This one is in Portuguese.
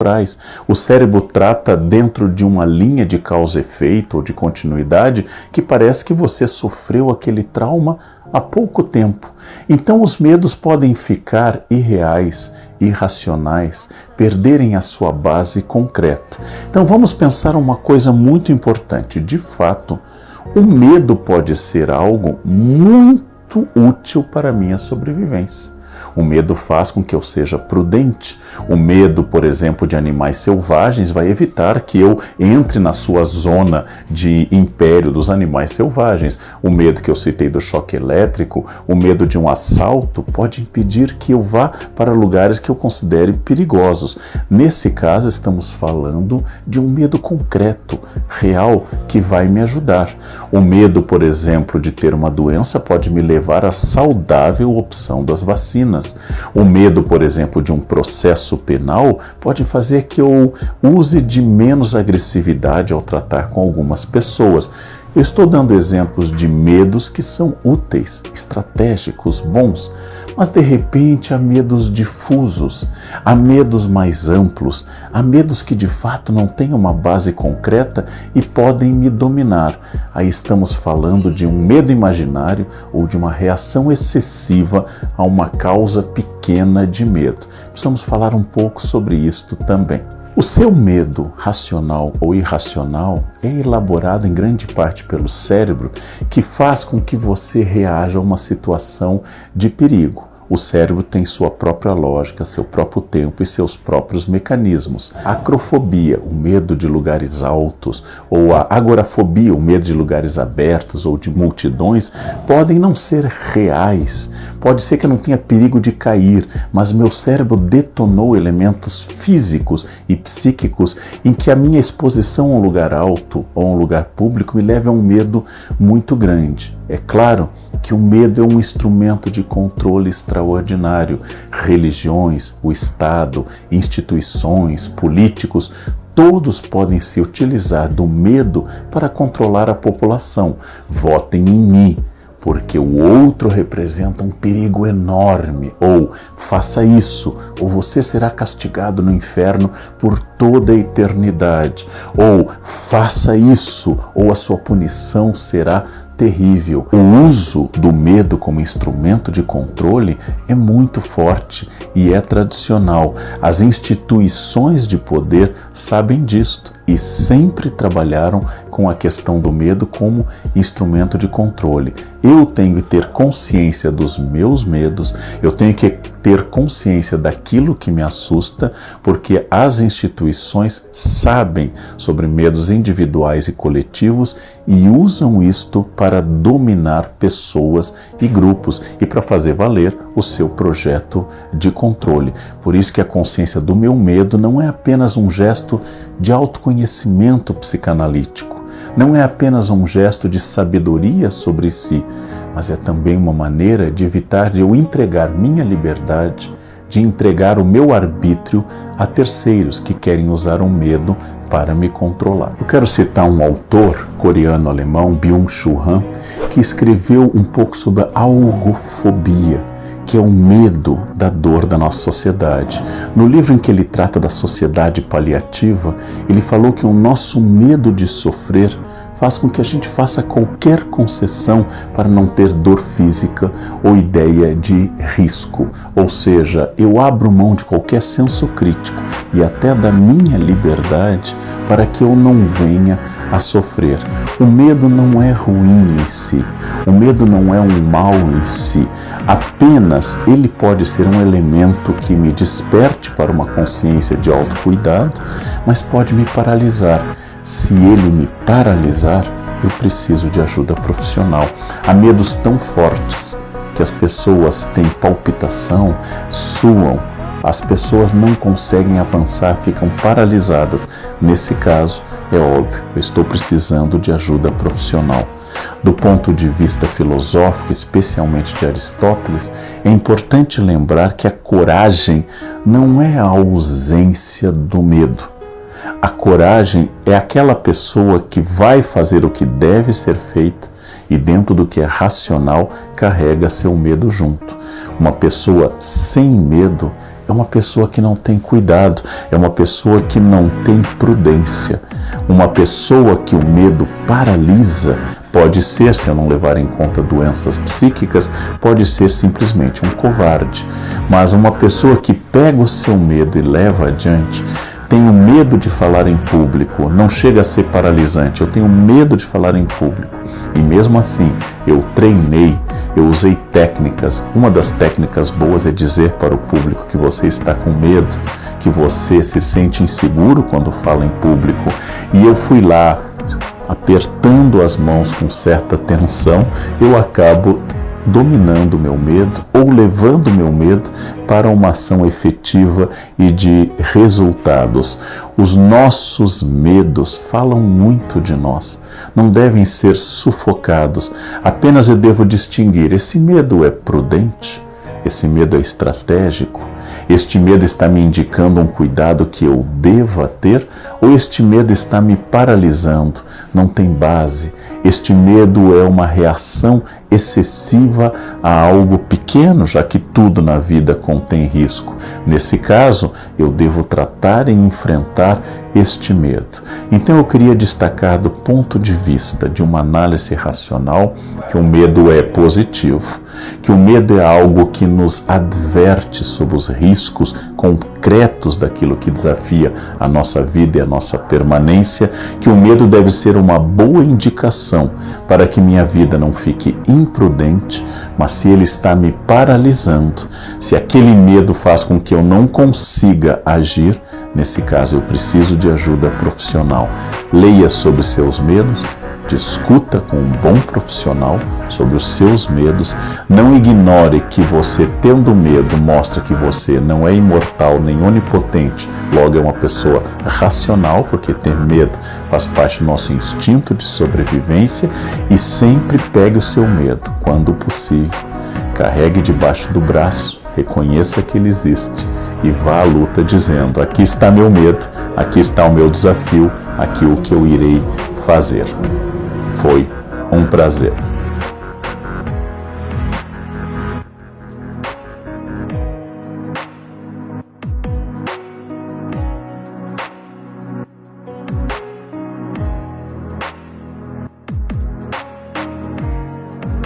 temporais. O cérebro trata dentro de uma linha de causa e efeito ou de continuidade que parece que você sofreu aquele trauma há pouco tempo. Então os medos podem ficar irreais, irracionais, perderem a sua base concreta. Então vamos pensar uma coisa muito importante. De fato, o medo pode ser algo muito útil para a minha sobrevivência. O medo faz com que eu seja prudente. O medo, por exemplo, de animais selvagens vai evitar que eu entre na sua zona de império dos animais selvagens. O medo que eu citei do choque elétrico, o medo de um assalto, pode impedir que eu vá para lugares que eu considere perigosos. Nesse caso, estamos falando de um medo concreto, real, que vai me ajudar. O medo, por exemplo, de ter uma doença pode me levar à saudável opção das vacinas. O medo, por exemplo, de um processo penal pode fazer que eu use de menos agressividade ao tratar com algumas pessoas. Eu estou dando exemplos de medos que são úteis, estratégicos, bons, mas de repente há medos difusos, há medos mais amplos, há medos que de fato não têm uma base concreta e podem me dominar. Aí estamos falando de um medo imaginário ou de uma reação excessiva a uma causa pequena de medo. Precisamos falar um pouco sobre isto também. O seu medo, racional ou irracional, é elaborado em grande parte pelo cérebro, que faz com que você reaja a uma situação de perigo. O cérebro tem sua própria lógica, seu próprio tempo e seus próprios mecanismos. A acrofobia, o medo de lugares altos, ou a agorafobia, o medo de lugares abertos ou de multidões, podem não ser reais. Pode ser que eu não tenha perigo de cair, mas meu cérebro detonou elementos físicos e psíquicos em que a minha exposição a um lugar alto ou a um lugar público me leva a um medo muito grande. É claro que o medo é um instrumento de controle extraordinário. Religiões, o Estado, instituições, políticos, todos podem se utilizar do medo para controlar a população. Votem em mim, porque o outro representa um perigo enorme, ou faça isso, ou você será castigado no inferno por toda a eternidade, ou faça isso, ou a sua punição será terrível. O uso do medo como instrumento de controle é muito forte e é tradicional. As instituições de poder sabem disto e sempre trabalharam com a questão do medo como instrumento de controle. Eu tenho que ter consciência dos meus medos, eu tenho que ter consciência daquilo que me assusta, porque as instituições sabem sobre medos individuais e coletivos e usam isto para dominar pessoas e grupos e para fazer valer o seu projeto de controle. Por isso que a consciência do meu medo não é apenas um gesto de autoconhecimento psicanalítico, não é apenas um gesto de sabedoria sobre si, mas é também uma maneira de evitar de eu entregar minha liberdade, de entregar o meu arbítrio a terceiros que querem usar o medo para me controlar. Eu quero citar um autor coreano-alemão, Byung-Chul Han, que escreveu um pouco sobre a algofobia, que é o medo da dor da nossa sociedade. No livro em que ele trata da sociedade paliativa, ele falou que o nosso medo de sofrer faz com que a gente faça qualquer concessão para não ter dor física ou ideia de risco. Ou seja, eu abro mão de qualquer senso crítico e até da minha liberdade para que eu não venha a sofrer. O medo não é ruim em si, o medo não é um mal em si, apenas ele pode ser um elemento que me desperte para uma consciência de autocuidado, mas pode me paralisar. Se ele me paralisar, eu preciso de ajuda profissional. Há medos tão fortes que as pessoas têm palpitação, suam, as pessoas não conseguem avançar, ficam paralisadas. Nesse caso, é óbvio, eu estou precisando de ajuda profissional. Do ponto de vista filosófico, especialmente de Aristóteles, é importante lembrar que a coragem não é a ausência do medo. A coragem é aquela pessoa que vai fazer o que deve ser feito e dentro do que é racional carrega seu medo junto. Uma pessoa sem medo é uma pessoa que não tem cuidado, é uma pessoa que não tem prudência. Uma pessoa que o medo paralisa pode ser, se eu não levar em conta doenças psíquicas, pode ser simplesmente um covarde. Mas uma pessoa que pega o seu medo e leva adiante, tenho medo de falar em público, não chega a ser paralisante, eu tenho medo de falar em público. E mesmo assim, eu treinei, eu usei técnicas. Uma das técnicas boas é dizer para o público que você está com medo, que você se sente inseguro quando fala em público. E eu fui lá, apertando as mãos com certa tensão, eu acabo dominando o meu medo ou levando o meu medo para uma ação efetiva e de resultados. Os nossos medos falam muito de nós, não devem ser sufocados. Apenas eu devo distinguir: esse medo é prudente? Esse medo é estratégico? Este medo está me indicando um cuidado que eu deva ter? Ou este medo está me paralisando? Não tem base. Este medo é uma reação excessiva a algo pequeno, já que tudo na vida contém risco. Nesse caso, eu devo tratar e enfrentar este medo. Então eu queria destacar do ponto de vista de uma análise racional que o medo é positivo, que o medo é algo que nos adverte sobre os riscos concretos daquilo que desafia a nossa vida e a nossa permanência, que o medo deve ser uma boa indicação para que minha vida não fique imprudente, mas se ele está me paralisando, se aquele medo faz com que eu não consiga agir, nesse caso eu preciso de ajuda profissional. Leia sobre seus medos, discuta com um bom profissional sobre os seus medos. Não ignore que você, tendo medo, mostra que você não é imortal nem onipotente, logo é uma pessoa racional, porque ter medo faz parte do nosso instinto de sobrevivência. E sempre pegue o seu medo, quando possível, carregue debaixo do braço, reconheça que ele existe e vá à luta dizendo: aqui está meu medo, aqui está o meu desafio, aqui o que eu irei fazer. Foi um prazer.